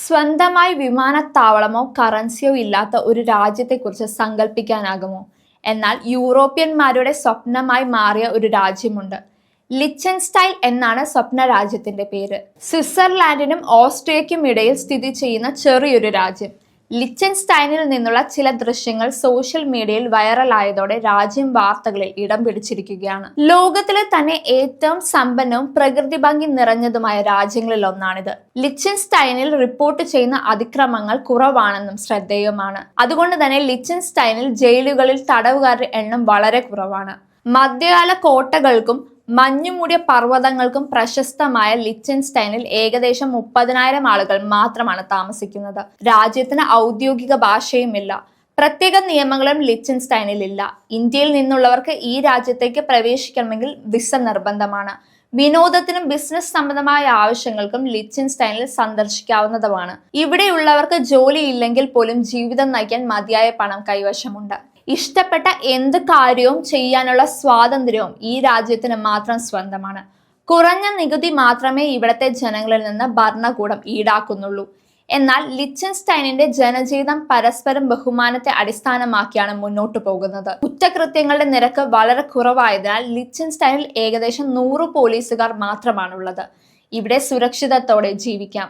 സ്വന്തമായി വിമാനത്താവളമോ കറൻസിയോ ഇല്ലാത്ത ഒരു രാജ്യത്തെക്കുറിച്ച് സങ്കല്പിക്കാനാകുമോ? എന്നാൽ യൂറോപ്യന്മാരുടെ സ്വപ്നമായി മാറിയ ഒരു രാജ്യമുണ്ട്. ലിച്ചൻസ്റ്റൈൻ എന്നാണ് സ്വപ്ന രാജ്യത്തിന്റെ പേര്. സ്വിറ്റ്സർലാൻഡിനും ഓസ്ട്രിയയ്ക്കും ഇടയിൽ സ്ഥിതി ചെയ്യുന്ന ചെറിയൊരു രാജ്യം. ലിച്ചൻസ്റ്റൈനിൽ നിന്നുള്ള ചില ദൃശ്യങ്ങൾ സോഷ്യൽ മീഡിയയിൽ വൈറലായതോടെ രാജ്യം വാർത്തകളിൽ ഇടം പിടിച്ചിരിക്കുകയാണ്. ലോകത്തിലെ തന്നെ ഏറ്റവും സമ്പന്നവും പ്രകൃതി ഭംഗി നിറഞ്ഞതുമായ രാജ്യങ്ങളിൽ ഒന്നാണിത്. ലിച്ചൻസ്റ്റൈനിൽ റിപ്പോർട്ട് ചെയ്യുന്ന അതിക്രമങ്ങൾ കുറവാണെന്നും ശ്രദ്ധേയമാണ്. അതുകൊണ്ട് തന്നെ ലിച്ചൻസ്റ്റൈനിൽ ജയിലുകളിൽ തടവുകാരുടെ എണ്ണം വളരെ കുറവാണ്. മധ്യകാല കോട്ടകൾക്കും മഞ്ഞുമൂടിയ പർവ്വതങ്ങൾക്കും പ്രശസ്തമായ ലിച്ചൻസ്റ്റൈനിൽ ഏകദേശം 30,000 ആളുകൾ മാത്രമാണ് താമസിക്കുന്നത്. രാജ്യത്തിന് ഔദ്യോഗിക ഭാഷയുമില്ല. പ്രത്യേക നിയമങ്ങളും ലിച്ചൻസ്റ്റൈനിൽ ഇല്ല. ഇന്ത്യയിൽ നിന്നുള്ളവർക്ക് ഈ രാജ്യത്തേക്ക് പ്രവേശിക്കണമെങ്കിൽ വിസ നിർബന്ധമാണ്. വിനോദത്തിനും ബിസിനസ് സംബന്ധമായ ആവശ്യങ്ങൾക്കും ലിച്ചൻസ്റ്റൈനിൽ സന്ദർശിക്കാവുന്നതുമാണ്. ഇവിടെയുള്ളവർക്ക് ജോലിയില്ലെങ്കിൽ പോലും ജീവിതം നയിക്കാൻ മതിയായ പണം കൈവശമുണ്ട്. ഇഷ്ടപ്പെട്ട എന്ത് കാര്യവും ചെയ്യാനുള്ള സ്വാതന്ത്ര്യവും ഈ രാജ്യത്തിന് മാത്രം സ്വന്തമാണ്. കുറഞ്ഞ നികുതി മാത്രമേ ഇവിടത്തെ ജനങ്ങളിൽ നിന്ന് ഭരണകൂടം ഈടാക്കുന്നുള്ളൂ. എന്നാൽ ലിച്ചൻസ്റ്റൈനിന്റെ ജനജീവിതം പരസ്പരം ബഹുമാനത്തെ അടിസ്ഥാനമാക്കിയാണ് മുന്നോട്ടു പോകുന്നത്. കുറ്റകൃത്യങ്ങളുടെ നിരക്ക് വളരെ കുറവായതിനാൽ ലിച്ചൻസ്റ്റൈനിൽ ഏകദേശം 100 പോലീസുകാർ മാത്രമാണുള്ളത്. ഇവിടെ സുരക്ഷിതത്തോടെ ജീവിക്കാം.